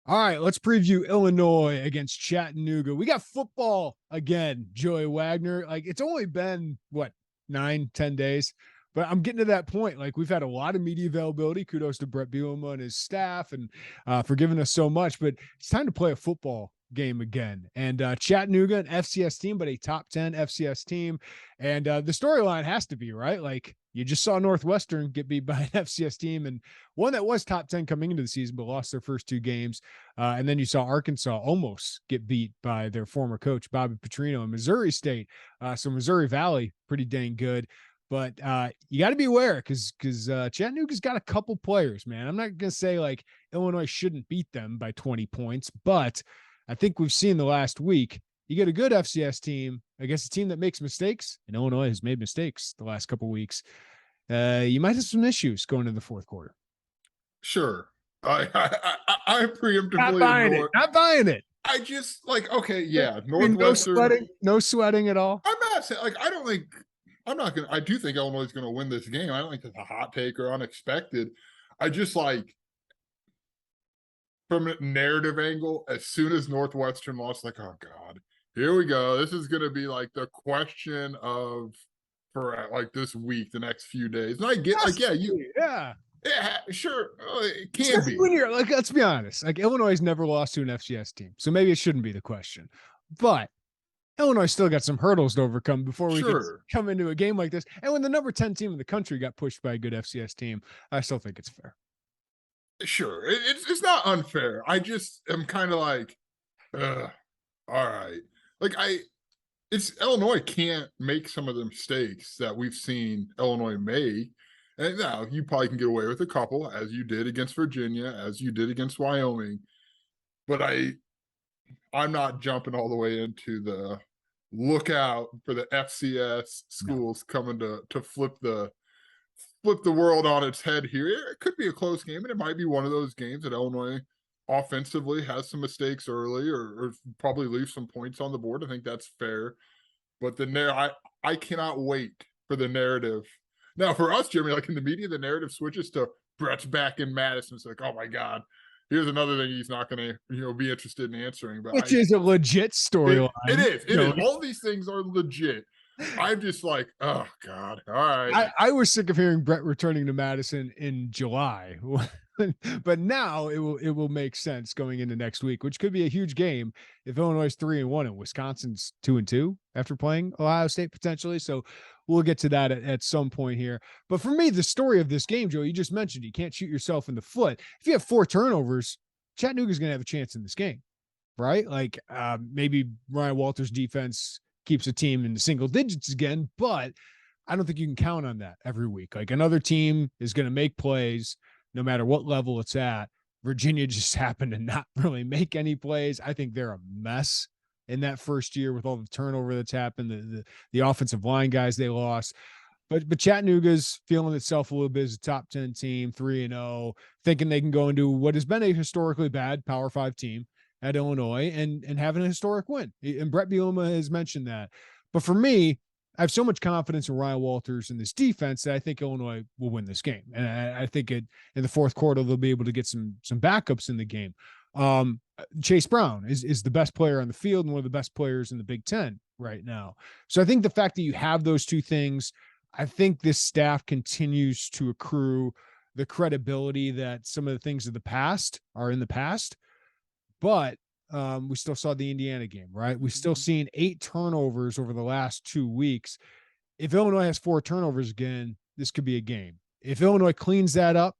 All right, let's preview Illinois against Chattanooga. We got football again, Joey Wagner. Like, it's only been, 9-10 days? But I'm getting to that point. Like, we've had a lot of media availability. Kudos to Brett Bielema and his staff and for giving us so much. But it's time to play a football game again. And Chattanooga, an FCS team, but a top 10 FCS team. And the storyline has to be, right? Like, you just saw Northwestern get beat by an FCS team and one that was top 10 coming into the season, but lost their first two games. And then you saw Arkansas almost get beat by their former coach, Bobby Petrino, and Missouri State. So Missouri Valley, pretty dang good. But you got to be aware because Chattanooga's got a couple players, man. I'm not going to say like Illinois shouldn't beat them by 20 points, but I think we've seen the last week, you get a good FCS team against a team that makes mistakes, and Illinois has made mistakes the last couple of weeks. You might have some issues going into the fourth quarter. Sure. I preemptively Not buying it. I just okay, yeah. Northwestern. No sweating at all. I'm not saying I do think Illinois is going to win this game. I don't think it's a hot take or unexpected. I just from a narrative angle, as soon as Northwestern lost, oh God, here we go. This is going to be the question of for this week, the next few days. And I get yeah, sure, it can be. When you're let's be honest, Illinois has never lost to an FCS team, so maybe it shouldn't be the question. But Illinois still got some hurdles to overcome before we can come into a game like this. And when the number 10 team in the country got pushed by a good FCS team, I still think it's fair. Sure. It's not unfair. I just am kind of all right. It's Illinois can't make some of the mistakes that we've seen Illinois make. And now you probably can get away with a couple, as you did against Virginia, as you did against Wyoming. But I'm not jumping all the way into the lookout for the FCS schools coming to flip the world on its head here. It could be a close game, and it might be one of those games that Illinois offensively has some mistakes early or probably leaves some points on the board. I think that's fair. But I cannot wait for the narrative. Now, for us, Jeremy, in the media, the narrative switches to Brett's back in Madison. It's oh my God, here's another thing he's not going to, be interested in answering. But which is a legit storyline. It is. All these things are legit. I'm just oh God, all right. I was sick of hearing Brett returning to Madison in July, but now it will make sense going into next week, which could be a huge game if Illinois is 3-1 and Wisconsin's 2-2 after playing Ohio State potentially. So we'll get to that at some point here. But for me, the story of this game, Joe, you just mentioned you can't shoot yourself in the foot. If you have 4 turnovers, Chattanooga's going to have a chance in this game, right? Maybe Ryan Walters' defense keeps a team in the single digits again, but I don't think you can count on that every week. Another team is going to make plays no matter what level it's at. Virginia just happened to not really make any plays. I think they're a mess in that first year with all the turnover that's happened, the offensive line guys they lost. But Chattanooga's feeling itself a little bit as a top 10 team, 3-0, thinking they can go into what has been a historically bad Power 5 team at Illinois and having a historic win. And Brett Bielema has mentioned that. But for me, I have so much confidence in Ryan Walters and this defense that I think Illinois will win this game. And I think in the fourth quarter, they'll be able to get some backups in the game. Chase Brown is the best player on the field and one of the best players in the Big Ten right now. So I think the fact that you have those two things, I think this staff continues to accrue the credibility that some of the things of the past are in the past. But we still saw the Indiana game, right? We've still seen 8 turnovers over the last 2 weeks. If Illinois has 4 turnovers again, this could be a game. If Illinois cleans that up,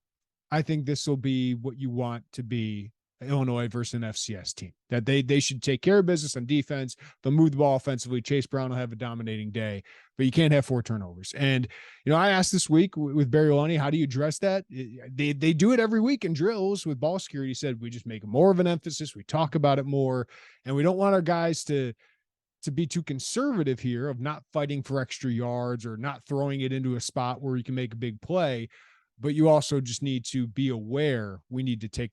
I think this will be what you want to be Illinois versus an FCS team, that they should take care of business on defense. They'll move the ball offensively. Chase Brown will have a dominating day, but you can't have 4 turnovers. And, I asked this week with Barry Lonnie, how do you address that? They do it every week in drills with ball security. He said, we just make more of an emphasis. We talk about it more, and we don't want our guys to be too conservative here of not fighting for extra yards or not throwing it into a spot where you can make a big play. But you also just need to be aware we need to take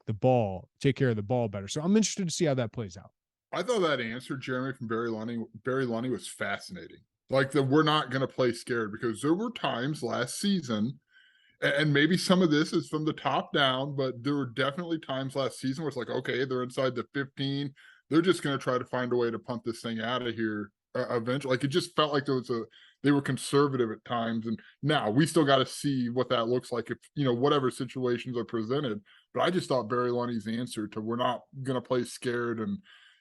care of the ball better. So I'm interested to see how that plays out. I thought that answer, Jeremy, from Barry Lonnie was fascinating. We're not going to play scared, because there were times last season And maybe some of this is from the top down, but there were definitely times last season where it's like, okay, they're inside the 15. They're just going to try to find a way to punt this thing out of here eventually. Like, it just felt like they were conservative at times. And now we still got to see what that looks like if, whatever situations are presented. But I just thought Barry Lunny's answer to, we're not going to play scared and,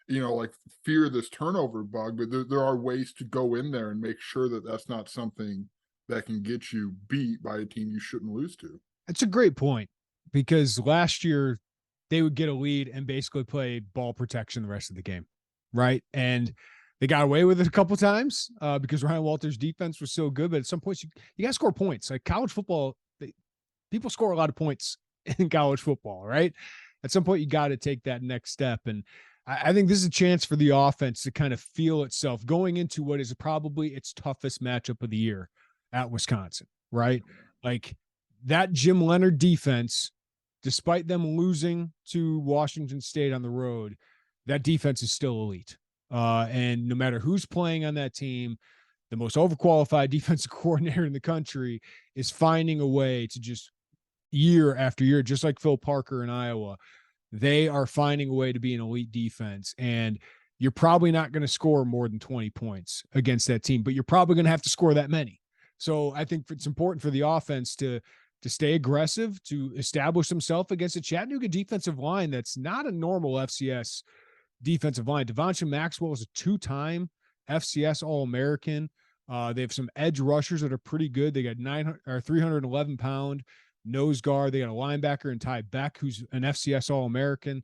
like, fear this turnover bug, but there are ways to go in there and make sure that that's not something that can get you beat by a team you shouldn't lose to. It's a great point, because last year they would get a lead and basically play ball protection the rest of the game, right? And they got away with it a couple times because Ryan Walters' defense was so good. But at some points, you got to score points. Like college football, people score a lot of points in college football, right? At some point, you got to take that next step. And I think this is a chance for the offense to kind of feel itself going into what is probably its toughest matchup of the year at Wisconsin, right? Like that Jim Leonard defense, despite them losing to Washington State on the road, that defense is still elite. And no matter who's playing on that team, the most overqualified defensive coordinator in the country is finding a way to just year after year, just like Phil Parker in Iowa, they are finding a way to be an elite defense. And you're probably not going to score more than 20 points against that team, but you're probably going to have to score that many. So I think it's important for the offense to stay aggressive, to establish themselves against a Chattanooga defensive line that's not a normal FCS defensive line. Devontae Maxwell is a two-time FCS All-American. They have some edge rushers that are pretty good. They got 311-pound nose guard. They got a linebacker in Ty Beck, who's an FCS All-American.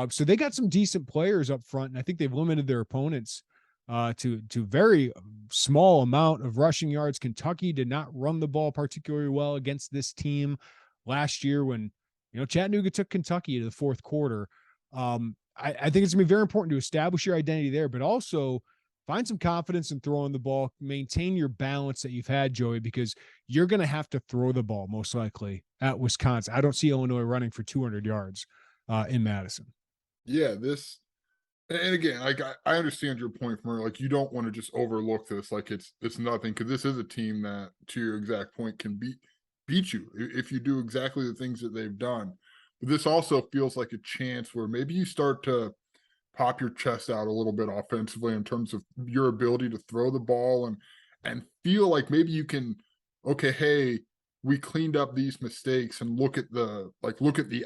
So they got some decent players up front, and I think they've limited their opponents to very small amount of rushing yards. Kentucky did not run the ball particularly well against this team last year when, Chattanooga took Kentucky to the fourth quarter. I think it's going to be very important to establish your identity there, but also find some confidence in throwing the ball, maintain your balance that you've had, Joey, because you're going to have to throw the ball most likely at Wisconsin. I don't see Illinois running for 200 yards in Madison. Yeah, and again, like I understand your point from earlier. Like, you don't want to just overlook this like it's nothing, because this is a team that, to your exact point, can beat you if you do exactly the things that they've done. But this also feels like a chance where maybe you start to pop your chest out a little bit offensively in terms of your ability to throw the ball and feel like maybe you can, okay, hey, we cleaned up these mistakes and look at the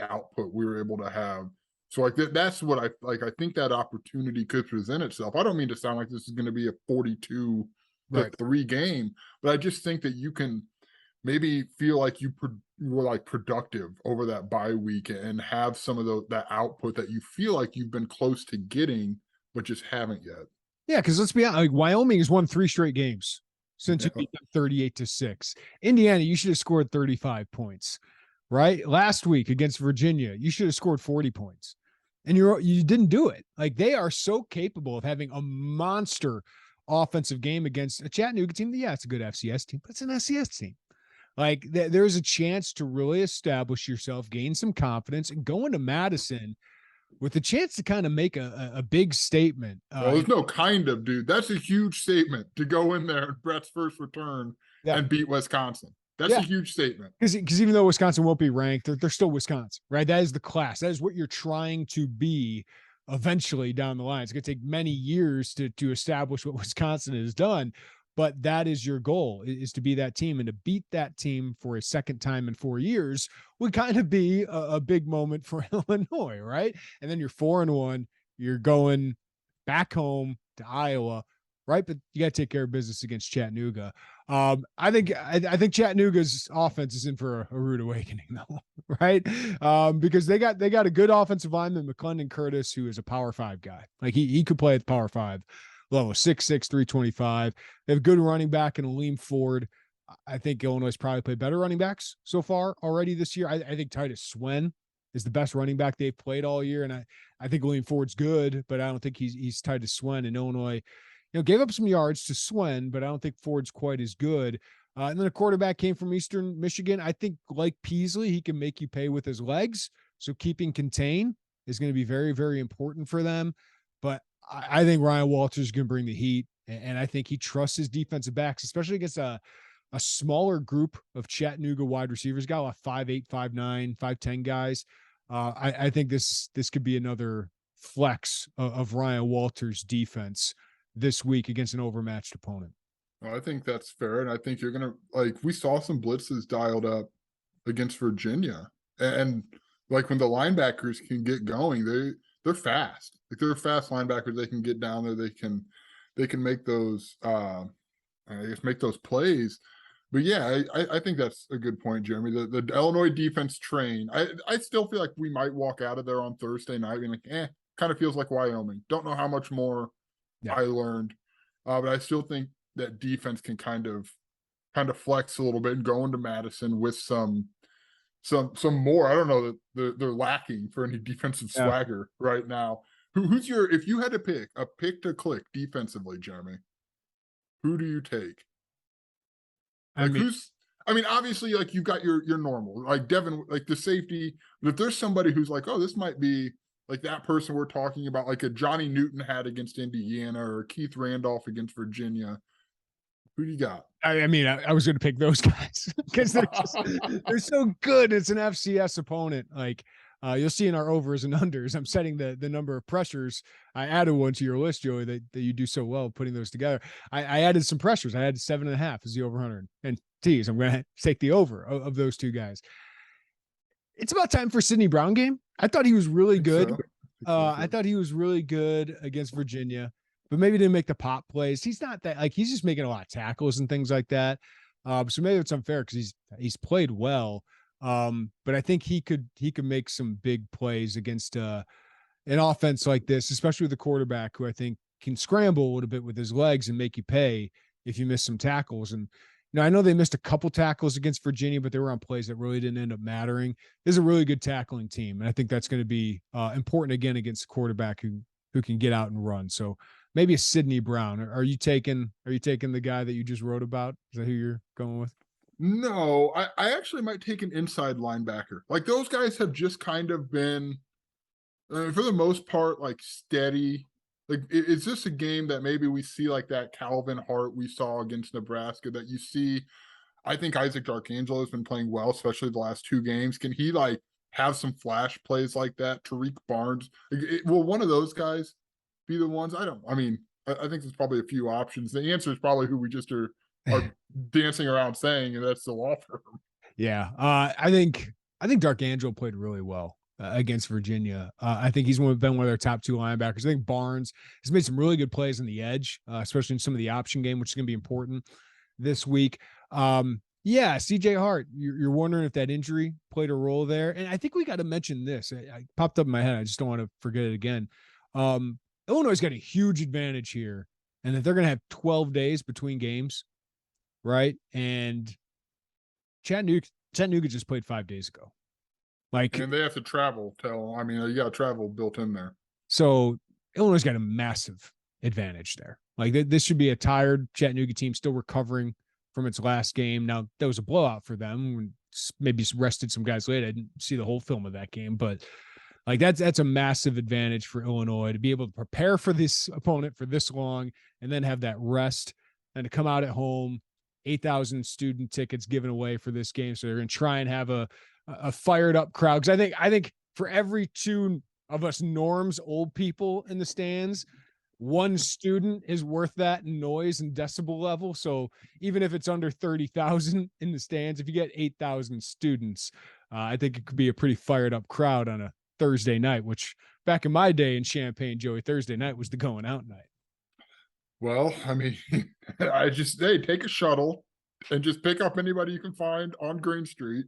output we were able to have. So like that's what I like. I think that opportunity could present itself. I don't mean to sound like this is going to be a 42-3 game, but I just think that you can maybe feel like you were like productive over that bye week and have some of that output that you feel like you've been close to getting, but just haven't yet. Yeah, because let's be honest, like Wyoming has won 3 straight games since you beat them 38-6. Indiana, you should have scored 35 points. Right? Last week against Virginia, you should have scored 40 points. And you didn't do it. Like, they are so capable of having a monster offensive game against a Chattanooga team. Yeah, it's a good FCS team, but it's an SCS team. Like, there's a chance to really establish yourself, gain some confidence, and go into Madison with a chance to kind of make a big statement. Well, there's no kind of, dude. That's a huge statement to go in there in Brett's first return and beat Wisconsin. That's a huge statement. Because even though Wisconsin won't be ranked, they're still Wisconsin, right? That is the class. That is what you're trying to be eventually down the line. It's going to take many years to establish what Wisconsin has done, but that is your goal, is to be that team, and to beat that team for a second time in 4 years would kind of be a big moment for Illinois, right? And then you're 4-1, you're going back home to Iowa, right? But you got to take care of business against Chattanooga. I think Chattanooga's offense is in for a rude awakening, though, right? Because they got a good offensive lineman, McClendon Curtis, who is a Power 5 guy. Like, he could play at the Power 5 level, 6'6", 325. They have a good running back in Aleem Ford. I think Illinois has probably played better running backs so far already this year. I think Titus Swen is the best running back they've played all year, and I think Aleem Ford's good, but I don't think he's Titus Swen. In Illinois, gave up some yards to Swen, but I don't think Ford's quite as good. And then a quarterback came from Eastern Michigan. I think, like Peasley, he can make you pay with his legs. So keeping contain is going to be very, very important for them. But I think Ryan Walters is going to bring the heat, and I think he trusts his defensive backs, especially against a a smaller group of Chattanooga wide receivers, got a lot of 5'8", 5'9", 5'10" guys. I think this could be another flex of Ryan Walters' defense this week against an overmatched opponent. Well, I think that's fair, and I think you're gonna we saw some blitzes dialed up against Virginia, and like when the linebackers can get going, they're fast. Like they're fast linebackers. They can get down there. They can make those make those plays. But yeah, I think that's a good point, Jeremy. The Illinois defense train. I still feel like we might walk out of there on Thursday night being like, kind of feels like Wyoming. Don't know how much more I learned, but I still think that defense can kind of flex a little bit and go into Madison with some more. I don't know that they're lacking for any defensive swagger right now. Who's your, if you had to pick a pick to click defensively, Jeremy, who do you take? Obviously, like you got your normal, like Devin, like the safety. But if there's somebody who's like, oh, this might be like that person we're talking about, like a Johnny Newton had against Indiana or Keith Randolph against Virginia, who do you got? I was going to pick those guys because they're so good. It's an FCS opponent. Like you'll see in our overs and unders, I'm setting the number of pressures. I added one to your list, Joey, that you do so well putting those together. I added some pressures. I had 7.5 as the over 100. And tease, I'm going to take the over of those two guys. It's about time for Sidney Brown game. I thought he was really good. I thought he was really good against Virginia, but maybe didn't make the pop plays. He's not that, like, he's just making a lot of tackles and things like that. So maybe it's unfair because he's played well. But I think he could make some big plays against an offense like this, especially with the quarterback who I think can scramble a little bit with his legs and make you pay if you miss some tackles. And I know they missed a couple tackles against Virginia, but they were on plays that really didn't end up mattering. This is a really good tackling team, and I think that's going to be important again against a quarterback who can get out and run. So maybe a Sidney Brown. Are you taking the guy that you just wrote about? Is that who you're going with? No, I actually might take an inside linebacker. Like those guys have just kind of been, for the most part, like steady. Like, is this a game that maybe we see like that Calvin Hart we saw against Nebraska that you see? I think Isaac Darkangelo has been playing well, especially the last 2 games. Can he like have some flash plays like that? Tariq Barnes, will one of those guys be the ones? I think there's probably a few options. The answer is probably who we just are dancing around saying, and that's the law firm. Yeah, I think Darkangelo played really well against Virginia. I think he's been one of their top 2 linebackers. I think Barnes has made some really good plays on the edge, especially in some of the option game, which is going to be important this week. CJ Hart, you're wondering if that injury played a role there. And I think we got to mention this. I popped up in my head. I just don't want to forget it again. Illinois got a huge advantage here, and that they're going to have 12 days between games, right? And Chattanooga just played 5 days ago. And they have to travel you got travel built in there. So Illinois got a massive advantage there. Like this should be a tired Chattanooga team still recovering from its last game. Now that was a blowout for them. Maybe rested some guys late. I didn't see the whole film of that game, but like that's a massive advantage for Illinois to be able to prepare for this opponent for this long and then have that rest and to come out at home. 8,000 student tickets given away for this game. So they're going to try and have a fired up crowd. Cause I think for every 2 of us norms, old people in the stands, 1 student is worth that in noise and decibel level. So even if it's under 30,000 in the stands, if you get 8,000 students, I think it could be a pretty fired up crowd on a Thursday night, which back in my day in Champaign, Joey, Thursday night was the going out night. Well, take a shuttle and just pick up anybody you can find on Green Street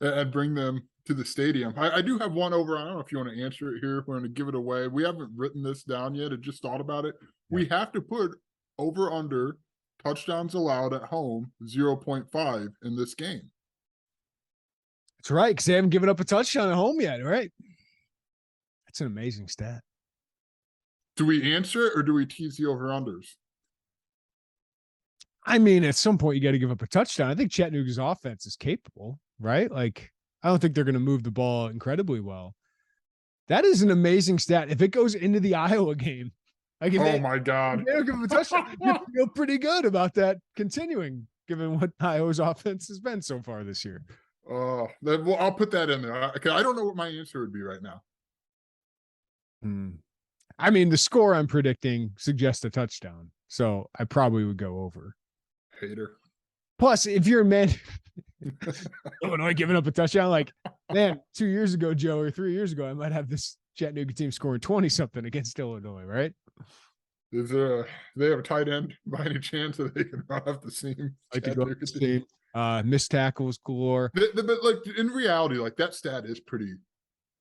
and bring them to the stadium. I do have one over. I don't know if you want to answer it here. We're going to give it away. We haven't written this down yet. I just thought about it. We have to put over under touchdowns allowed at home 0.5 in this game. That's right, because they haven't given up a touchdown at home yet, right? That's an amazing stat. Do we answer it or do we tease the over-unders? At some point you got to give up a touchdown. I think Chattanooga's offense is capable, right? Like, I don't think they're going to move the ball incredibly well. That is an amazing stat. If it goes into the Iowa game, like my God, if they don't give them a touchdown, you feel pretty good about that continuing given what Iowa's offense has been so far this year. Well, I'll put that in there. I don't know what my answer would be right now. I mean, the score I'm predicting suggests a touchdown, so I probably would go over. Hater. Plus, if you're a man, Illinois giving up a touchdown, like, man, 2 years ago, Joe, or 3 years ago, I might have this Chattanooga team scoring 20-something against Illinois, right? Is do they have a tight end by any chance that they can run off the seam? Like to go up the seam. Missed tackles galore. But like in reality, like that stat is pretty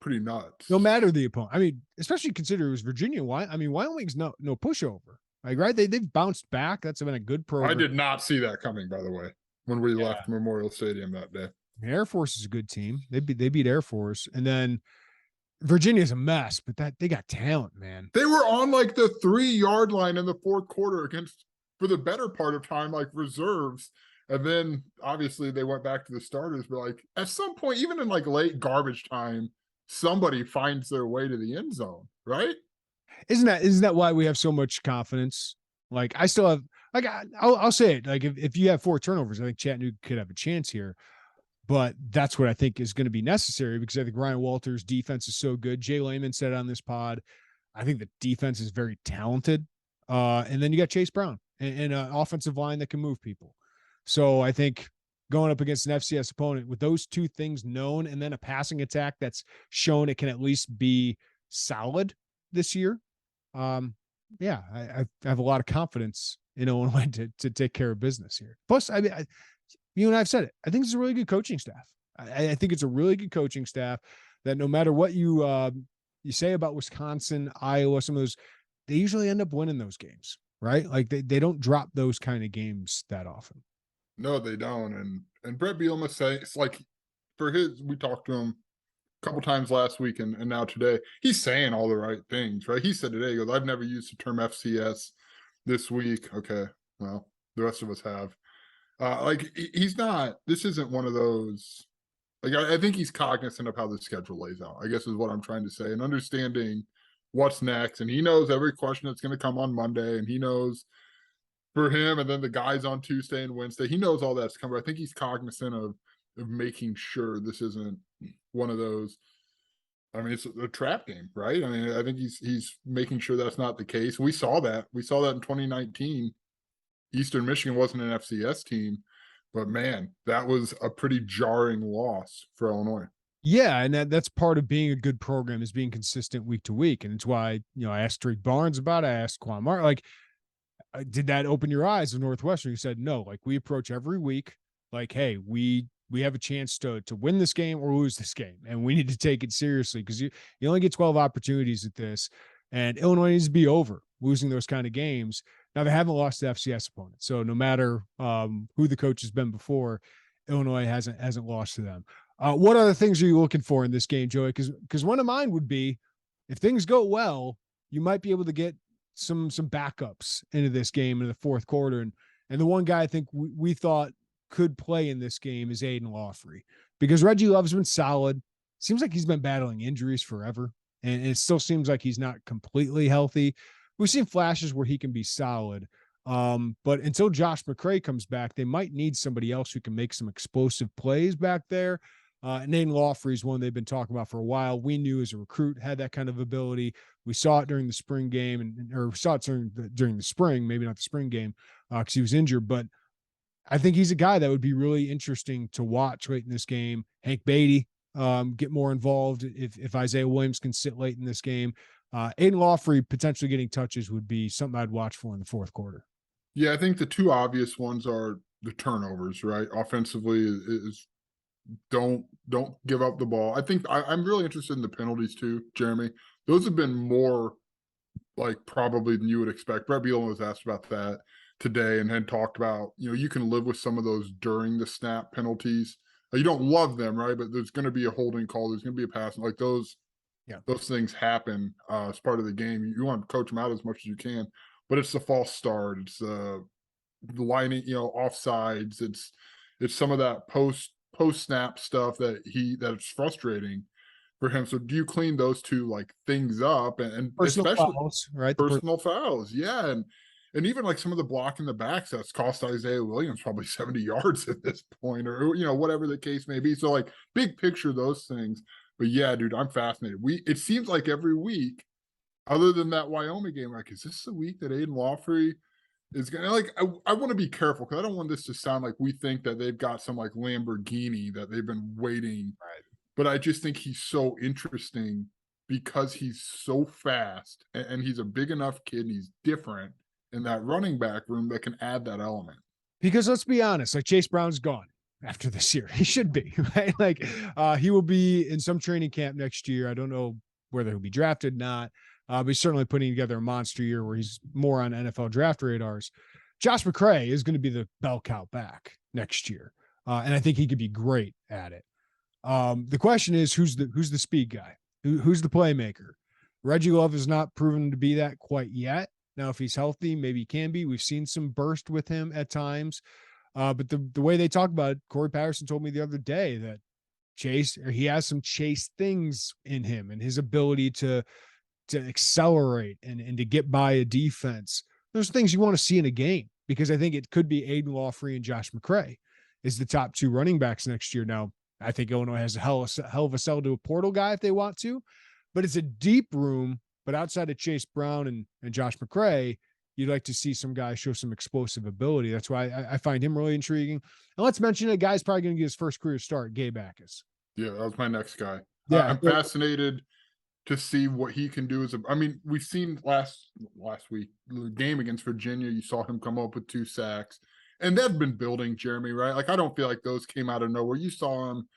nuts. No matter the opponent. I mean, especially consider it was Virginia. Wyoming's no pushover. Like, right? They've bounced back. That's been a good program. I did not see that coming, by the way, when we left Memorial Stadium that day. Air Force is a good team. They beat Air Force. And then Virginia's a mess, but they got talent, man. They were on like the 3-yard line in the fourth quarter against, for the better part of time, like reserves. And then obviously they went back to the starters. But like at some point, even in like late garbage time, somebody finds their way to the end zone, right? Isn't that why we have so much confidence? Like, I still have, like, I'll say it. Like, if you have 4 turnovers, I think Chattanooga could have a chance here. But that's what I think is going to be necessary, because I think Ryan Walters' defense is so good. Jay Lehman said on this pod, I think the defense is very talented. And then you got Chase Brown and an offensive line that can move people. So I think going up against an FCS opponent with those 2 things known, and then a passing attack that's shown it can at least be solid this year. I have a lot of confidence in Illinois to take care of business here. Plus, I mean, you and I have said it. I think it's a really good coaching staff. I think it's a really good coaching staff that no matter what you say about Wisconsin, Iowa, some of those, they usually end up winning those games, right? Like they don't drop those kind of games that often. No, they don't. And Brett Bielema say it's like we talked to him a couple times last week and now today. He's saying all the right things, right? He said today, he goes, I've never used the term FCS this week. Okay, well, the rest of us have. Like he's not. This isn't one of those. Like I think he's cognizant of how the schedule lays out, I guess is what I'm trying to say, and understanding what's next. And he knows every question that's going to come on Monday, and he knows for him, and then the guys on Tuesday and Wednesday, he knows all that's coming. I think he's cognizant of making sure this isn't one of those. I mean, it's a trap game, right? I mean, I think he's making sure that's not the case. We saw that. We saw that in 2019. Eastern Michigan wasn't an FCS team, but man, that was a pretty jarring loss for Illinois. Yeah, and that's part of being a good program, is being consistent week to week. And it's why, I asked Drake Barnes about it. I asked Quan Martin, like, did that open your eyes of Northwestern? He said, no, like we approach every week like, hey, we have a chance to win this game or lose this game, and we need to take it seriously, because you only get 12 opportunities at this, and Illinois needs to be over losing those kind of games. Now, they haven't lost to FCS opponents, so no matter who the coach has been before, Illinois hasn't lost to them. What other things are you looking for in this game, Joey? Because one of mine would be, if things go well, you might be able to get some backups into this game in the fourth quarter. And the one guy I think we thought could play in this game is Aiden Lawfrey, because Reggie Love's been solid. Seems like he's been battling injuries forever, and it still seems like he's not completely healthy. We've seen flashes where he can be solid. But until Josh McCray comes back, they might need somebody else who can make some explosive plays back there. And Aiden Lawfrey is one they've been talking about for a while. We knew as a recruit had that kind of ability. We saw it during the spring game, or saw it during the spring, maybe not the spring game, because he was injured. But I think he's a guy that would be really interesting to watch late in this game. Hank Beatty get more involved if Isaiah Williams can sit late in this game. Aiden Lawfrey potentially getting touches would be something I'd watch for in the fourth quarter. Yeah, I think the two obvious ones are the turnovers, right? Offensively is don't give up the ball. I think I'm really interested in the penalties too, Jeremy. Those have been more like probably than you would expect. Brett Bielema was asked about that today and had talked about, you can live with some of those during the snap penalties. You don't love them, right? But there's going to be a holding call. There's going to be a pass. Like those things happen as part of the game. You want to coach them out as much as you can, but it's the false start. It's the lining, offsides. It's some of that post snap stuff that's frustrating for him. So do you clean those two like things up and personal especially fouls, right? Personal fouls. Yeah. And even like some of the block in the backs that's cost Isaiah Williams probably 70 yards at this point, or whatever the case may be. So like big picture, those things. But yeah, dude, I'm fascinated. It seems like every week, other than that Wyoming game, like, is this the week that Aiden Lawfrey is gonna like I want to be careful because I don't want this to sound like we think that they've got some like Lamborghini that they've been waiting. Right. But I just think he's so interesting because he's so fast and he's a big enough kid and he's different in that running back room that can add that element. Because let's be honest, like Chase Brown's gone after this year. He should be, right? Like he will be in some training camp next year. I don't know whether he'll be drafted, not. But he's certainly putting together a monster year where he's more on NFL draft radars. Josh McCray is going to be the bell cow back next year. And I think he could be great at it. The question is, who's the speed guy? Who's the playmaker? Reggie Love has not proven to be that quite yet. Now, if he's healthy, maybe he can be. We've seen some burst with him at times. But the way they talk about it, Corey Patterson told me the other day that he has some Chase things in him and his ability to accelerate and to get by a defense. There's things you want to see in a game because I think it could be Aiden Lawfrey and Josh McCray is the top two running backs next year. Now, I think Illinois has a hell of a sell to a portal guy if they want to, but it's a deep room. But outside of Chase Brown and Josh McCray, you'd like to see some guys show some explosive ability. That's why I find him really intriguing. And let's mention a guy's probably going to get his first career start, Gabe Backus. Yeah, that was my next guy. Yeah, I'm fascinated to see what he can do. We've seen last week, the game against Virginia, you saw him come up with 2 sacks. And they've been building, Jeremy, right? Like, I don't feel like those came out of nowhere. You saw him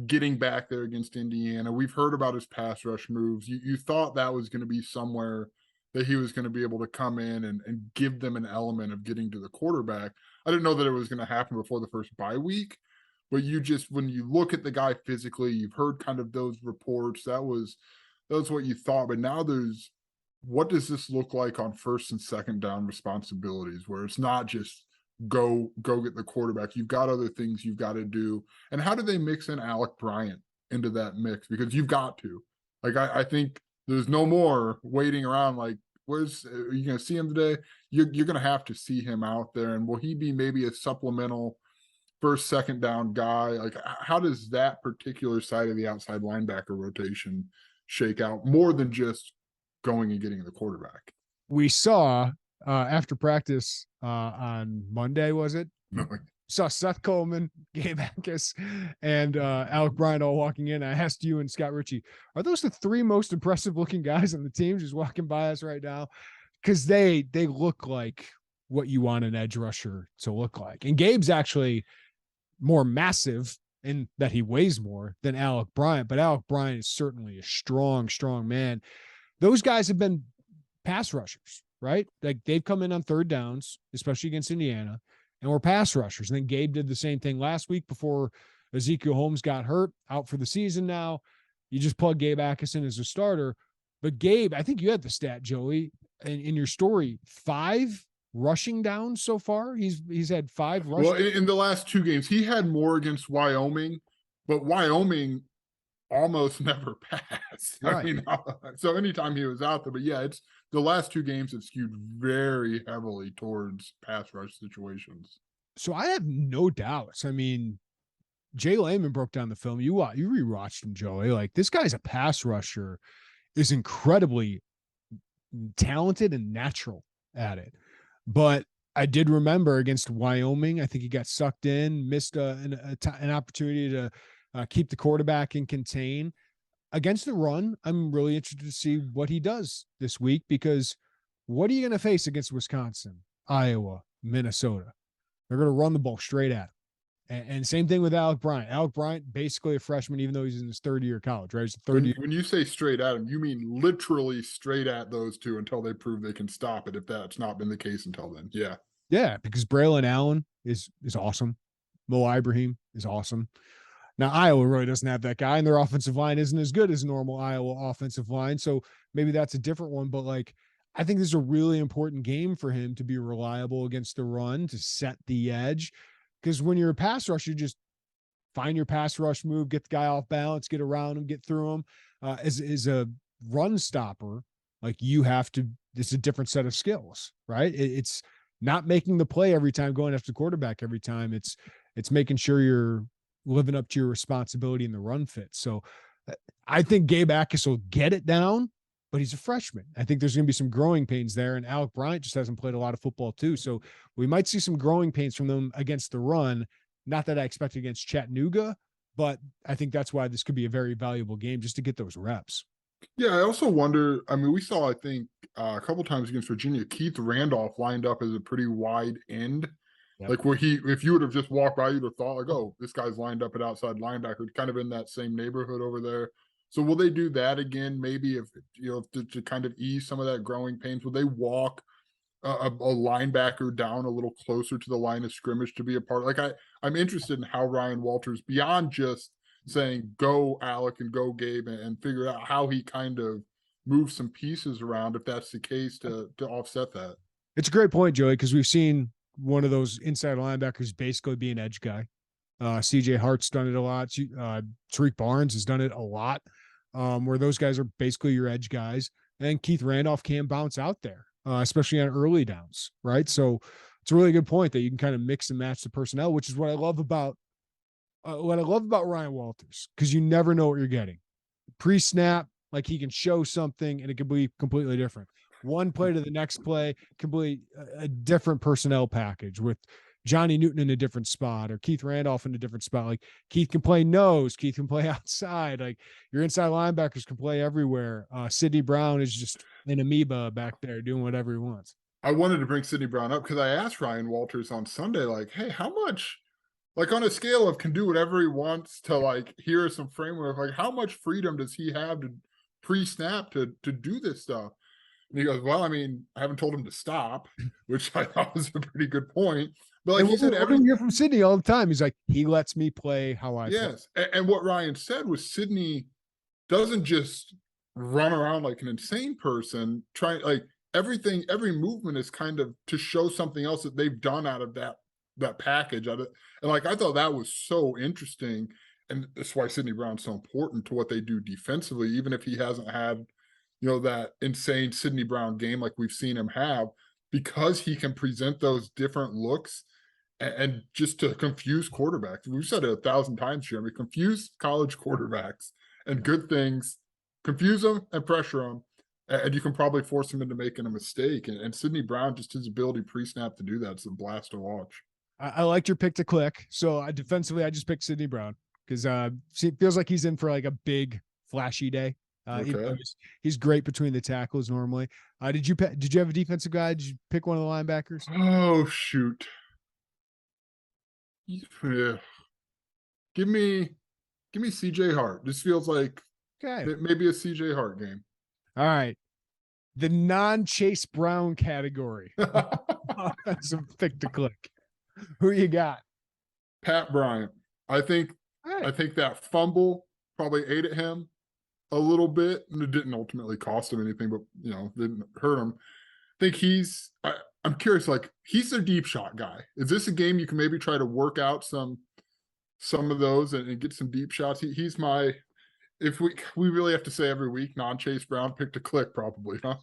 getting back there against Indiana. We've heard about his pass rush moves. You thought that was going to be somewhere that he was going to be able to come in and give them an element of getting to the quarterback. I didn't know that it was going to happen before the first bye week, but when you look at the guy physically, you've heard kind of those reports. That was what you thought. But now what does this look like on first and second down responsibilities where it's not just go get the quarterback. You've got other things you've got to do. And how do they mix in Alec Bryant into that mix? Because you've got to. Like, I think there's no more waiting around like, are you going to see him today? You're going to have to see him out there. And will he be maybe a supplemental first, second down guy? Like, how does that particular side of the outside linebacker rotation shake out more than just going and getting the quarterback? We saw after practice on Monday, was it? No. Saw Seth Coleman, Gabe Backus, and Alec Bryant all walking in. I asked you and Scott Ritchie, are those the 3 most impressive looking guys on the team just walking by us right now? Because they look like what you want an edge rusher to look like. And Gabe's actually more massive in that he weighs more than Alec Bryant, but Alec Bryant is certainly a strong man. Those guys have been pass rushers, right? Like, they've come in on third downs, especially against Indiana, and we're pass rushers. And then Gabe did the same thing last week before Ezekiel Holmes got hurt, out for the season now. You just plug Gabe Backus in as a starter. But Gabe, I think you had the stat, Joey, in your story, 5 rushing downs so far. He's had 5 rushing. Well, in the last 2 games, he had more against Wyoming, but Wyoming almost never passed. Right. I mean, so anytime he was out there, but yeah, it's the last 2 games have skewed very heavily towards pass rush situations. So I have no doubts. I mean, Jay Lehman broke down the film. You rewatched him, Joey. Like, this guy's a pass rusher, is incredibly talented and natural at it. But I did remember against Wyoming, I think he got sucked in, missed an opportunity to keep the quarterback and contain. Against the run, I'm really interested to see what he does this week, because what are you going to face against Wisconsin, Iowa, Minnesota? They're going to run the ball straight at him. And same thing with Alec Bryant. Alec Bryant, basically a freshman, even though he's in his 3rd year of college, right? He's the 3rd year. When you say straight at him, you mean literally straight at those 2 until they prove they can stop it, if that's not been the case until then. Yeah. Yeah, because Braylon Allen is awesome. Mo Ibrahim is awesome. Now, Iowa really doesn't have that guy, and their offensive line isn't as good as normal Iowa offensive line. So maybe that's a different one. But, like, I think this is a really important game for him to be reliable against the run, to set the edge. Because when you're a pass rush, you just find your pass rush move, get the guy off balance, get around him, get through him. As a run stopper, Like it's a different set of skills, right? It's not making the play every time, going after the quarterback every time. It's making sure you're living up to your responsibility in the run fit. So I think Gabe Akis will get it down, but he's a freshman. I think there's going to be some growing pains there. And Alec Bryant just hasn't played a lot of football too. So we might see some growing pains from them against the run. Not that I expect against Chattanooga, but I think that's why this could be a very valuable game just to get those reps. Yeah, I also wonder, I mean, we saw, I think, a couple times against Virginia, Keith Randolph lined up as a pretty wide end. Yep. Like where if you would have just walked by, you'd have thought like, oh, this guy's lined up at outside linebacker, kind of in that same neighborhood over there. So will they do that again? Maybe if, to kind of ease some of that growing pains, will they walk a linebacker down a little closer to the line of scrimmage to be a part? Like I'm interested in how Ryan Walters, beyond just saying go Alec and go Gabe, and figure out how he kind of moves some pieces around, if that's the case, to offset that. It's a great point, Joey, because we've seen one of those inside linebackers basically be an edge guy. CJ Hart's done it a lot. Tariq Barnes has done it a lot, where those guys are basically your edge guys. And Keith Randolph can bounce out there, especially on early downs, right? So it's a really good point that you can kind of mix and match the personnel, which is what I love about Ryan Walters, because you never know what you're getting. Pre-snap, like he can show something and it could be completely different. One play to the next play, completely a different personnel package with Johnny Newton in a different spot or Keith Randolph in a different spot. Like Keith can play nose, Keith can play outside. Like your inside linebackers can play everywhere. Sidney Brown is just an amoeba back there doing whatever he wants. I wanted to bring Sidney Brown up because I asked Ryan Walters on Sunday, like, hey, how much, like on a scale of can do whatever he wants to like, here is some framework, like how much freedom does he have to pre-snap to do this stuff? And he goes, well, I mean, I haven't told him to stop, which I thought was a pretty good point. But like he said, everything hear from Sidney all the time. He's like, he lets me play how I play. And what Ryan said was Sidney doesn't just run around like an insane person, trying like everything, every movement is kind of to show something else that they've done out of that package. And like I thought that was so interesting. And that's why Sidney Brown's so important to what they do defensively, even if he hasn't had, that insane Sidney Brown game like we've seen him have, because he can present those different looks and just to confuse quarterbacks. We've said it 1,000 times, Jeremy, confuse college quarterbacks and good things, confuse them and pressure them, and you can probably force them into making a mistake. And Sidney Brown, just his ability pre-snap to do that, it's a blast to watch. I liked your pick to click. So defensively, I just picked Sidney Brown because it feels like he's in for like a big flashy day. Okay. He's great between the tackles normally. Did you have a defensive guy? Did you pick one of the linebackers? Oh shoot! Yeah. Give me CJ Hart. This feels like maybe a CJ Hart game. All right, the non-Chase Brown category. Offensive pick to click. Who you got? Pat Bryant. I think that fumble probably ate at him a little bit, and it didn't ultimately cost him anything, but didn't hurt him. I think I'm curious, like he's their deep shot guy. Is this a game you can maybe try to work out some of those and get some deep shots? He's my, if we really have to say every week, non-Chase Brown pick to click probably, huh?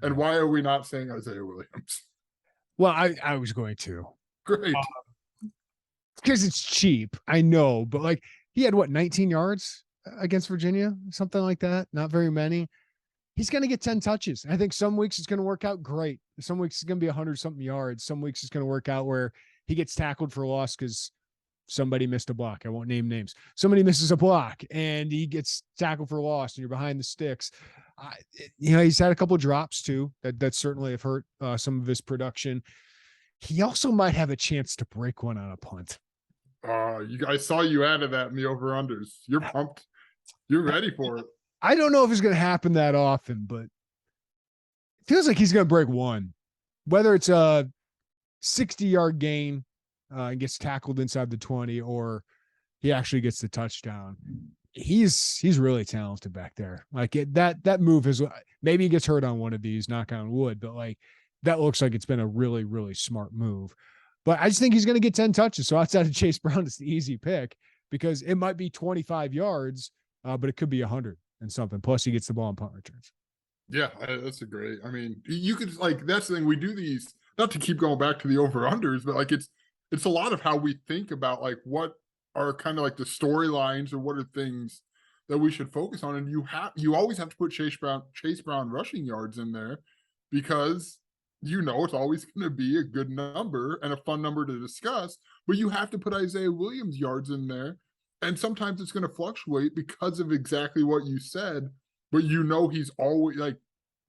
And why are we not saying Isaiah Williams? Well, I was going to. Great. Because it's cheap, I know, but like he had 19 yards against Virginia, something like that. Not very many. He's going to get 10 touches. I think some weeks it's going to work out great. Some weeks it's going to be 100-something yards. Some weeks it's going to work out where he gets tackled for a loss because somebody missed a block. I won't name names. Somebody misses a block and he gets tackled for a loss and you're behind the sticks. He's had a couple of drops too. That certainly have hurt some of his production. He also might have a chance to break one on a punt. I saw you added that in the over-unders. You're pumped. You're ready for it. I don't know if it's going to happen that often, but it feels like he's going to break one. Whether it's a 60-yard gain and gets tackled inside the 20, or he actually gets the touchdown. He's really talented back there. Like that move is, maybe he gets hurt on one of these, knock on wood, but like that looks like it's been a really, really smart move. But I just think he's going to get 10 touches. So outside of Chase Brown, it's the easy pick because it might be 25 yards, but it could be 100 and something. Plus he gets the ball in punt returns. Yeah, that's a great. I mean, you could like that's the thing. We do these not to keep going back to the over unders, but like it's a lot of how we think about like what are kind of like the storylines or what are things that we should focus on. And you always have to put Chase Brown rushing yards in there because it's always going to be a good number and a fun number to discuss. But you have to put Isaiah Williams yards in there, and sometimes it's going to fluctuate because of exactly what you said. But he's always like,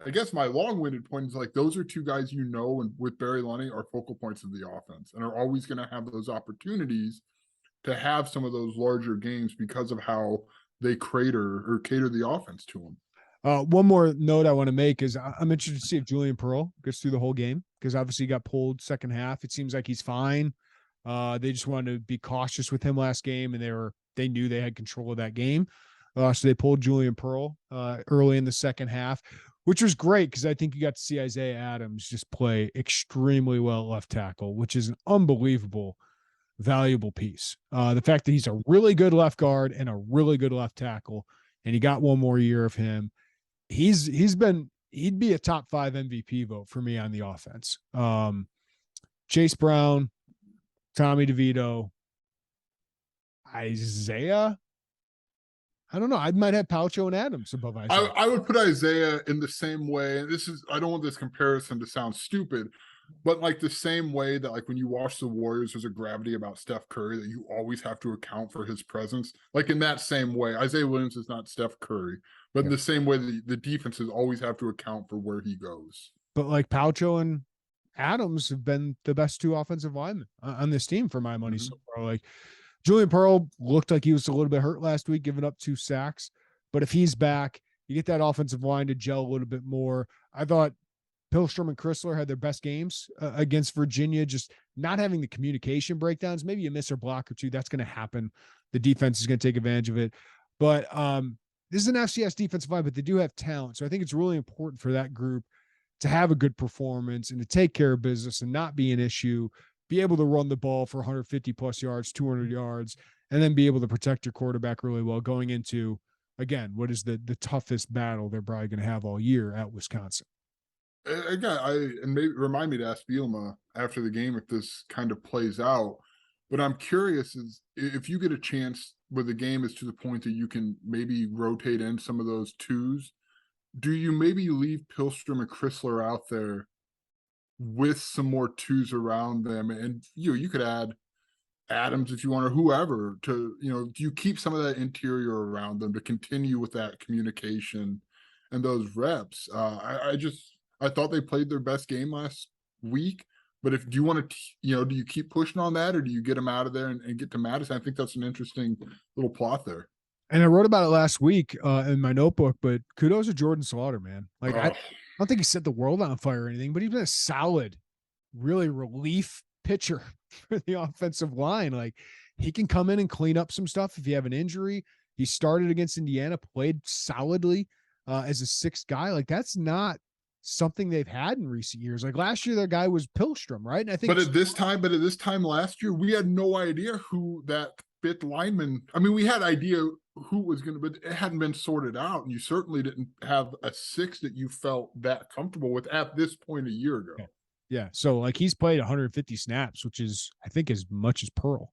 I guess my long-winded point is like those are two guys and with Barry Lunny are focal points of the offense and are always going to have those opportunities to have some of those larger games because of how they cater the offense to them. One more note I want to make is I'm interested to see if Julian Pearl gets through the whole game because obviously he got pulled second half. It seems like he's fine. They just wanted to be cautious with him last game, and they knew they had control of that game. So they pulled Julian Pearl early in the second half, which was great because I think you got to see Isaiah Adams just play extremely well at left tackle, which is an unbelievable, valuable piece. The fact that he's a really good left guard and a really good left tackle, and he got one more year of him. He'd be a top 5 MVP vote for me on the offense. Chase Brown, Tommy DeVito, Isaiah. I don't know. I might have Paucho and Adams above Isaiah. I would put Isaiah in the same way. I don't want this comparison to sound stupid, but like the same way that like when you watch the Warriors, there's a gravity about Steph Curry that you always have to account for his presence. Like in that same way, Isaiah Williams is not Steph Curry, but in the same way the defenses always have to account for where he goes. But like Paucho and Adams have been the best 2 offensive linemen on this team for my money so far. Like Julian Pearl looked like he was a little bit hurt last week, giving up 2 sacks. But if he's back, you get that offensive line to gel a little bit more. I thought Pihlstrom and Chrysler had their best games against Virginia, just not having the communication breakdowns. Maybe you miss a block or two. That's going to happen. The defense is going to take advantage of it. But this is an FCS defensive line, but they do have talent. So I think it's really important for that group to have a good performance and to take care of business and not be an issue, be able to run the ball for 150 plus yards, 200 yards, and then be able to protect your quarterback really well going into, again, what is the toughest battle they're probably going to have all year at Wisconsin. Again, and maybe remind me to ask Bielema after the game if this kind of plays out. But I'm curious is if you get a chance where the game is to the point that you can maybe rotate in some of those 2s, do you maybe leave Pihlstrom and Chrysler out there with some more 2s around them? And you could add Adams if you want, or whoever to, do you keep some of that interior around them to continue with that communication and those reps? I thought they played their best game last week, but do you want to, do you keep pushing on that or do you get them out of there and get to Madison? I think that's an interesting little plot there. And I wrote about it last week in my notebook, but kudos to Jordan Slaughter, man. Like, I don't think he set the world on fire or anything, but he's been a solid, really relief pitcher for the offensive line. Like, he can come in and clean up some stuff if you have an injury. He started against Indiana, played solidly as a 6th guy. Like, that's not something they've had in recent years. Like last year, their guy was Pihlstrom, right? And I think, but at this time last year, we had no idea who that 5th lineman. I mean, we had idea who was going to, but it hadn't been sorted out, and you certainly didn't have a 6 that you felt that comfortable with at this point a year ago. Yeah. So like he's played 150 snaps, which is I think as much as Pearl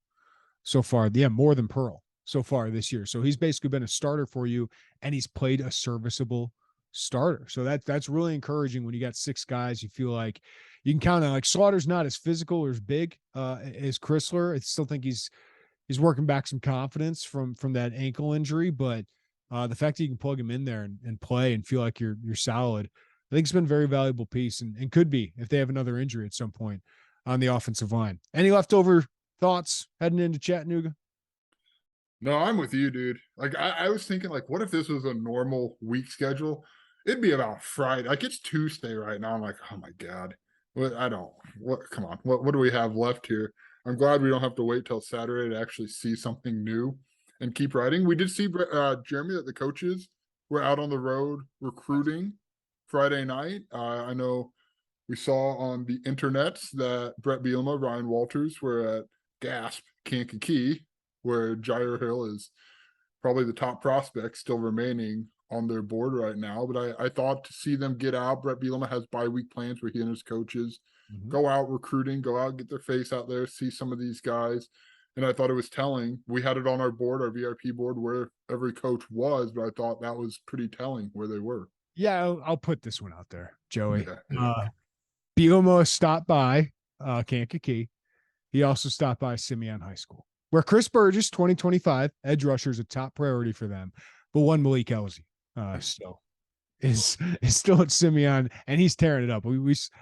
so far. Yeah, more than Pearl so far this year. So he's basically been a starter for you, and he's played a serviceable starter. So that's really encouraging when you got 6 guys you feel like you can count on. Like Slaughter's not as physical or as big as Chrysler. I still think he's working back some confidence from that ankle injury, but the fact that you can plug him in there and play and feel like you're solid, I think it's been a very valuable piece and could be if they have another injury at some point on the offensive line. Any leftover thoughts heading into Chattanooga? No, I'm with you, dude. Like I was thinking, like, what if this was a normal week schedule? It'd be about Friday. Like it's Tuesday right now. I'm like, oh my God. Come on. What do we have left here? I'm glad we don't have to wait till Saturday to actually see something new and keep writing. We did see Jeremy that the coaches were out on the road recruiting Friday night. I know we saw on the internets that Brett Bielema, Ryan Walters were at Gasp, Kankakee, where Jair Hill is probably the top prospect still remaining on their board right now, but I thought to see them get out. Brett Bielema has bye-week plans where he and his coaches go out recruiting, go out, get their face out there, see some of these guys. And I thought it was telling. We had it on our board, our VIP board, where every coach was, but I thought that was pretty telling where they were. Yeah, I'll put this one out there, Joey. Yeah. Bielema stopped by Kankakee. He also stopped by Simeon High School, where Chris Burgess, 2025, edge rusher, is a top priority for them. But one Malik Elzy still is still at Simeon, and he's tearing it up.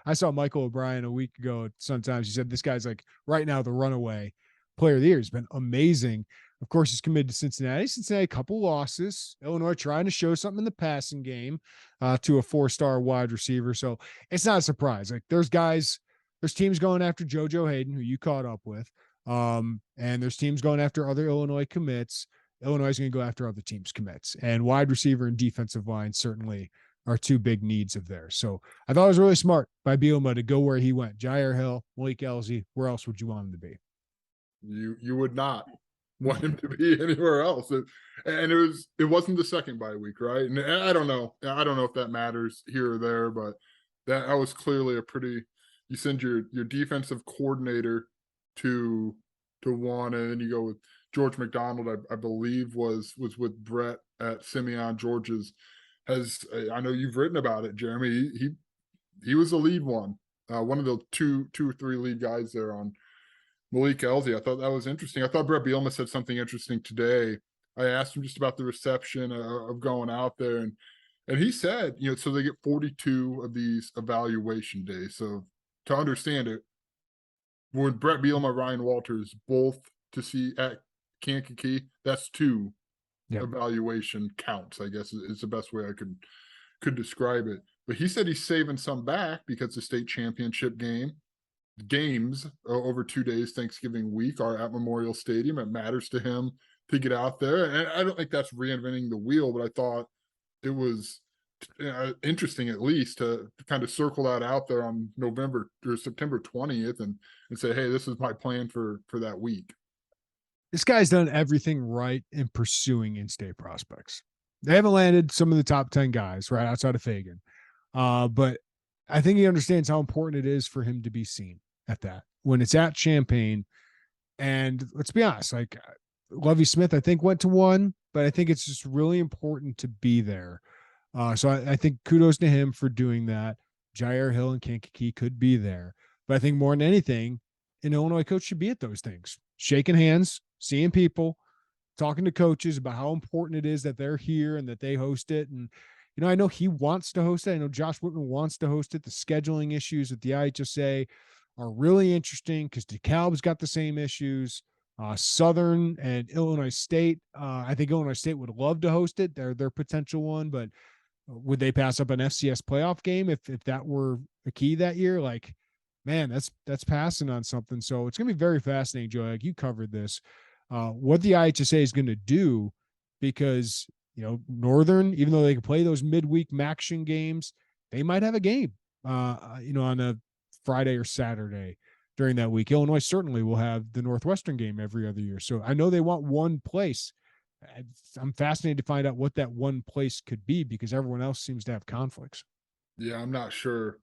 I saw Michael O'Brien a week ago at Sun Times. He said this guy's like right now the runaway player of the year. He's been amazing. Of course, he's committed to Cincinnati. Cincinnati, a couple losses. Illinois trying to show something in the passing game to a 4-star wide receiver. So it's not a surprise. Like there's teams going after JoJo Hayden, who you caught up with. And there's teams going after other Illinois commits. Illinois is going to go after other teams' commits. And wide receiver and defensive line certainly are two big needs of theirs. So I thought it was really smart by Bielema to go where he went. Jair Hill, Malik Elzy, where else would you want him to be? You would not want him to be anywhere else. And it wasn't the second bye week, right? And I don't know if that matters here or there, but that was clearly a pretty. You send your defensive coordinator to one, and then you go with George McDonald, I believe was with Brett at Simeon. George's I know you've written about it, Jeremy. He was the lead one of the two or three lead guys there on Malik Elzy. I thought that was interesting. I thought Brett Bielema said something interesting today. I asked him just about the reception of going out there, and he said, so they get 42 of these evaluation days. So to understand it, when Brett Bielema, Ryan Walters, both to see at Kankakee, that's 2 evaluation counts, I guess is the best way I could describe it. But he said he's saving some back because the state championship games over 2 days, Thanksgiving week, are at Memorial Stadium. It matters to him to get out there. And I don't think that's reinventing the wheel, but I thought it was interesting at least to kind of circle that out there on November or September 20th and say, hey, this is my plan for that week. This guy's done everything right in pursuing in-state prospects. They haven't landed some of the top 10 guys right outside of Fagan. But I think he understands how important it is for him to be seen at that when it's at Champaign. And let's be honest, like Lovie Smith, I think went to one, but I think it's just really important to be there. So I think kudos to him for doing that. Jair Hill and Kankakee could be there. But I think more than anything, an Illinois coach should be at those things, shaking hands, seeing people, talking to coaches about how important it is that they're here and that they host it. And, I know he wants to host it. I know Josh Whitman wants to host it. The scheduling issues at the IHSA are really interesting because DeKalb's got the same issues. Southern and Illinois State, I think Illinois State would love to host it. They're their potential one, but would they pass up an FCS playoff game if that were a key that year? Like, man, that's passing on something. So it's going to be very fascinating, Joe. Like you covered this, what the IHSA is going to do, because, Northern, even though they can play those midweek Maction games, they might have a game, on a Friday or Saturday during that week. Illinois certainly will have the Northwestern game every other year. So I know they want one place. I'm fascinated to find out what that one place could be because everyone else seems to have conflicts. Yeah, I'm not sure.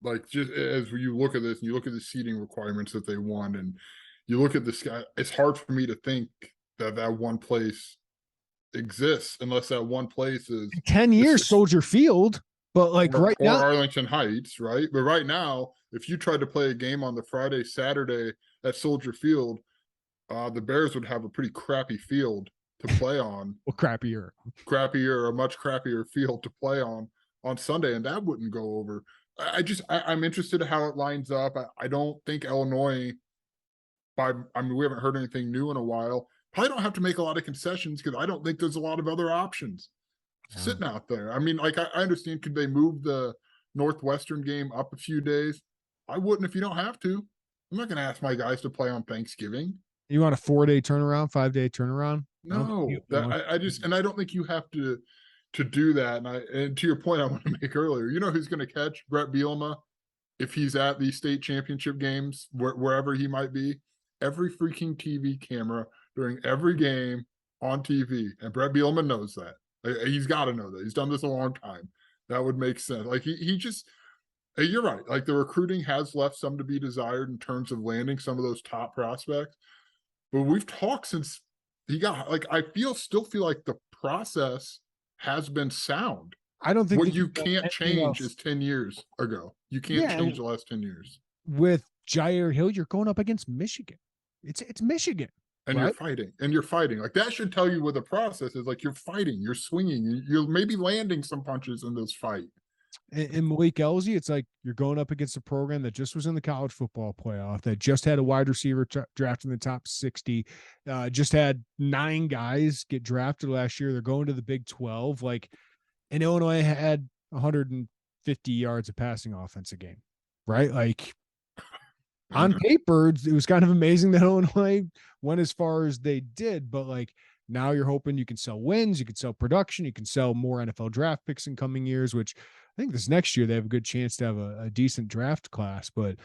Like, just as you look at this and you look at the seating requirements that they want and you look at this guy, it's hard for me to think that one place exists unless that one place is in 10 years Soldier Field, but or Arlington Heights, right? But right now, if you tried to play a game on the Friday, Saturday at Soldier Field, the Bears would have a pretty crappy field to play on. Well, a much crappier field to play on Sunday, and that wouldn't go over. I'm interested in how it lines up. I don't think Illinois, we haven't heard anything new in a while. Probably don't have to make a lot of concessions because I don't think there's a lot of other options sitting out there. I mean, like I understand, could they move the Northwestern game up a few days? I wouldn't if you don't have to. I'm not going to ask my guys to play on Thanksgiving. You want a 4-day turnaround, 5-day turnaround? No, I don't think you have to do that. And to your point, I want to make earlier, who's going to catch Brett Bielema if he's at these state championship games, wherever he might be? Every freaking TV camera during every game on TV. And Brett Bielema knows that. He's got to know that. He's done this a long time. That would make sense. Like he just, you're right. Like the recruiting has left some to be desired in terms of landing some of those top prospects. But we've talked since he got, like, still feel like the process has been sound. I don't think what you can't change is 10 years ago. You can't change the last 10 years. With Jair Hill, you're going up against Michigan. It's Michigan. And right? You're fighting. Like that should tell you what the process is. Like you're fighting, you're swinging, you're maybe landing some punches in this fight. And Malik Elzy, it's like you're going up against a program that just was in the college football playoff, that just had a wide receiver drafted in the top 60, just had 9 guys get drafted last year. They're going to the Big 12. Like, and Illinois had 150 yards of passing offense a game, right? Like on paper, it was kind of amazing that Illinois went as far as they did, but like now you're hoping you can sell wins, you can sell production, you can sell more NFL draft picks in coming years, which I think this next year they have a good chance to have a decent draft class. But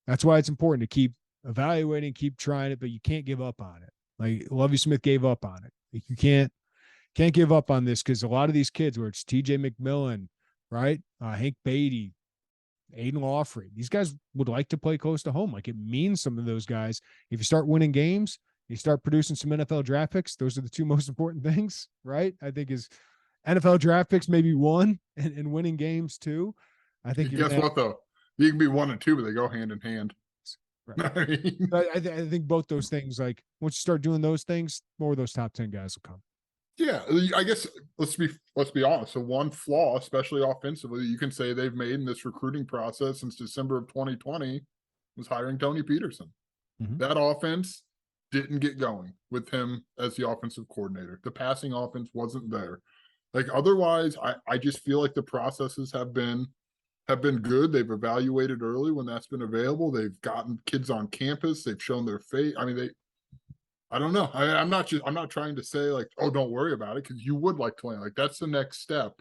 that's why it's important to keep evaluating, keep trying it, but you can't give up on it. Like Lovie Smith gave up on it. Like you can't give up on this, because a lot of these kids, where it's TJ McMillan, right? Hank Beatty, Aiden Lawfrey, these guys would like to play close to home. Like it means some of those guys, if you start winning games, you start producing some NFL draft picks. Those are the 2 most important things, right? I think is NFL draft picks, maybe 1, and winning games 2. I think. Guess what though? You can be 1 and 2, but they go hand in hand. Right. I think both those things, like once you start doing those things, more of those top 10 guys will come. Yeah, I guess let's be honest. So one flaw, especially offensively, you can say they've made in this recruiting process since December of 2020 was hiring Tony Peterson. Mm-hmm. That offense didn't get going with him as the offensive coordinator. The passing offense wasn't there. Like otherwise, I just feel like the processes have been good. They've evaluated early when that's been available. They've gotten kids on campus. They've shown their face. I mean, I don't know. I'm not trying to say like, oh, don't worry about it, because you would like to land. Like that's the next step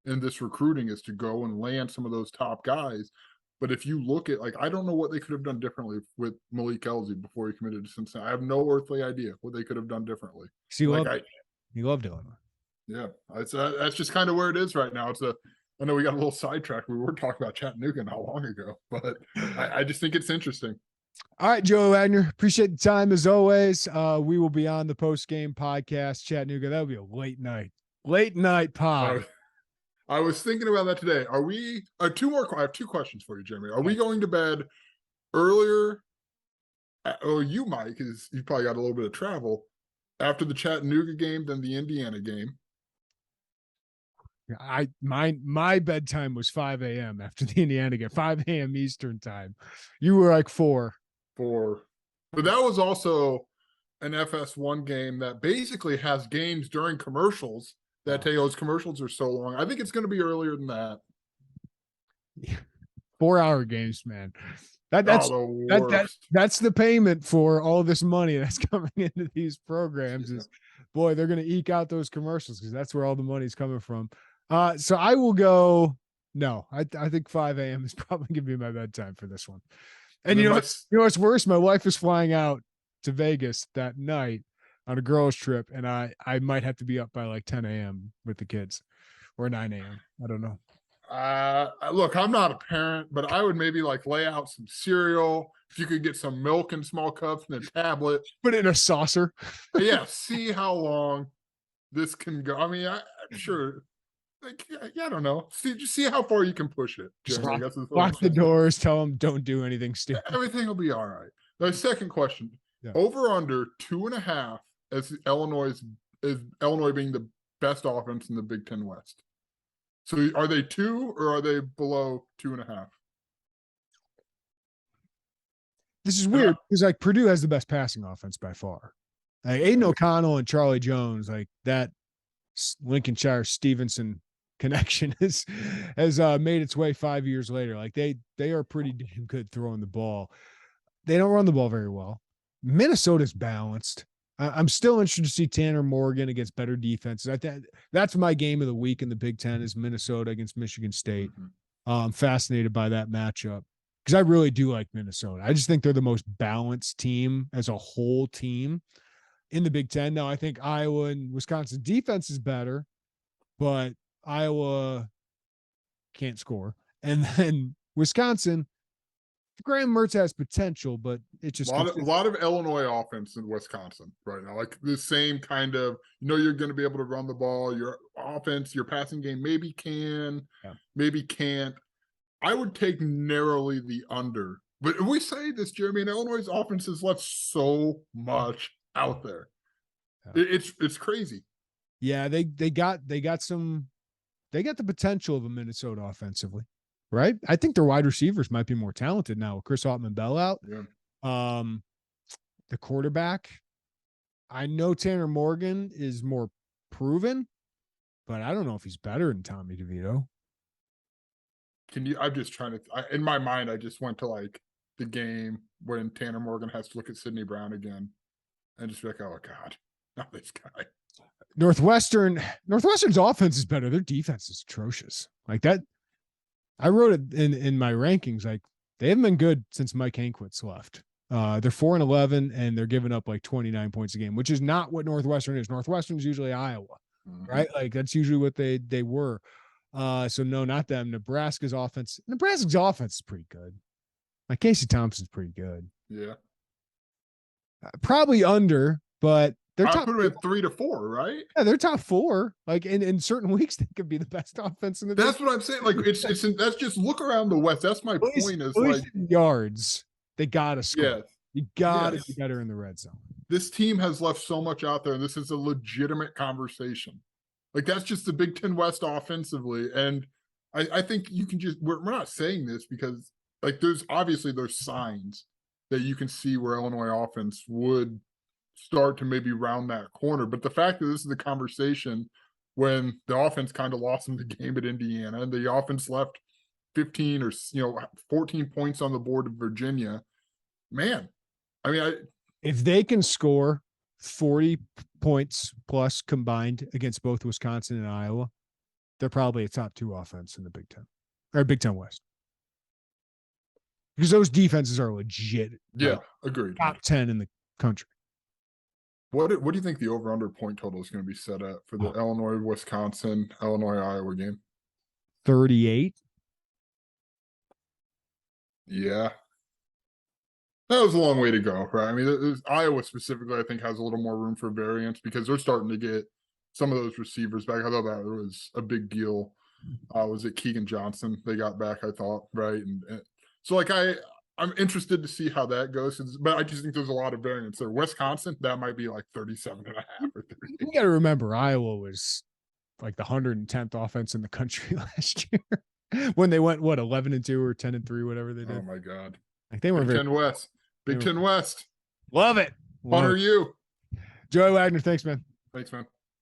in this recruiting, is to go and land some of those top guys. But if you look at, like, I don't know what they could have done differently with Malik Elzy before he committed to Cincinnati. I have no earthly idea what they could have done differently. He loved Illinois. Yeah, that's just kind of where it is right now. I know we got a little sidetracked. We were talking about Chattanooga not long ago, but I just think it's interesting. All right, Joey Wagner, appreciate the time as always. We will be on the post-game podcast, Chattanooga. That'll be a late night pod. I was thinking about that today. Are we I have 2 questions for you, Jeremy. Are we going to bed earlier? You might, because you probably got a little bit of travel after the Chattanooga game than the Indiana game. My bedtime was 5 a.m. after the Indiana game, 5 a.m. Eastern time. You were like 4. But that was also an FS1 game that basically has games during commercials that tell you those commercials are so long. I think it's going to be earlier than that. 4-hour games, man. That's the payment for all this money that's coming into these programs. Is boy, they're going to eke out those commercials, because that's where all the money's coming from. So I will go. No, I think 5 a.m. is probably going to be my bedtime for this one. And you know what's worse? My wife is flying out to Vegas that night on a girls' trip, and I might have to be up by like 10 a.m. with the kids, or 9 a.m. I don't know. Look, I'm not a parent, but I would maybe like lay out some cereal. If you could get some milk in small cups and a tablet, put it in a saucer. Yeah, see how long this can go. I mean, I'm sure. Like, I don't know. See how far you can push it. Jeremy, lock the doors. Tell them don't do anything stupid. Everything will be all right. The second question: over under 2.5 as Illinois being the best offense in the Big Ten West. So are they 2 or are they below 2.5? This is weird, because like Purdue has the best passing offense by far. Like Aiden O'Connell and Charlie Jones, like that Lincolnshire Stevenson connection has made its way 5 years later. Like they are pretty damn good throwing the ball. They don't run the ball very well. Minnesota's balanced. I'm still interested to see Tanner Morgan against better defenses. That's my game of the week in the Big Ten, is Minnesota against Michigan State. I'm fascinated by that matchup, because I really do like Minnesota. I just think they're the most balanced team as a whole team. in the Big Ten. Now, I think Iowa and Wisconsin defense is better, but Iowa can't score. And then Wisconsin, Graham Mertz has potential, but it just a lot of Illinois offense in Wisconsin right now. Like the same kind of, you're going to be able to run the ball. Your offense, your passing game maybe can, maybe can't. I would take narrowly the under. But we say this, Jeremy, and Illinois' offense has left so much out there. Yeah. It's crazy. Yeah, they got the potential of a Minnesota offensively, right? I think their wide receivers might be more talented now with Chris Autman-Bell out. Yeah. The quarterback, I know Tanner Morgan is more proven, but I don't know if he's better than Tommy DeVito. I'm just trying to, in my mind, I just went to like the game when Tanner Morgan has to look at Sidney Brown again and just be like, oh God, not this guy. Northwestern's offense is better. Their defense is atrocious. Like that, I wrote it in my rankings. Like they haven't been good since Mike Hankwitz left. They're 4-11 and they're giving up like 29 points a game, which is not what Northwestern is. Northwestern's usually Iowa, right? Like that's usually what they were. So no, not them. Nebraska's offense is pretty good. Like Casey Thompson's pretty good. Yeah. Probably under, but they're top 3 to 4, right? Yeah, they're top 4. Like in certain weeks, they could be the best offense in the. That's what I'm saying. Like that's just look around the West. That's my point. Is like yards. They gotta score. Yes. You gotta be better in the red zone. This team has left so much out there, and this is a legitimate conversation. Like that's just the Big Ten West offensively, and I think you can just we're not saying this because like there's signs that you can see where Illinois offense would start to maybe round that corner. But the fact that this is the conversation when the offense kind of lost them the game at Indiana and the offense left 15 or 14 points on the board of Virginia, man. I mean, if they can score 40 points plus combined against both Wisconsin and Iowa, they're probably a top 2 offense in the Big Ten or Big Ten West. Because those defenses are legit. Yeah, agreed. Top 10 in the country. What do you think the over-under point total is going to be set at for the Illinois-Wisconsin, Illinois-Iowa game? 38. Yeah. That was a long way to go, right? I mean, Iowa specifically, I think, has a little more room for variance because they're starting to get some of those receivers back. I thought that was a big deal. Was it Keegan Johnson they got back, I thought, right? And so, like, I'm interested to see how that goes. But I just think there's a lot of variance there. Wisconsin, that might be like 37.5 or 30. You got to remember, Iowa was like the 110th offense in the country last year when they went, 11-2 or 10-3, whatever they did. Oh, my God. Like they weren't Big Ten West. Big Ten West. Love it. Honor you. Joey Wagner, thanks, man. Thanks, man.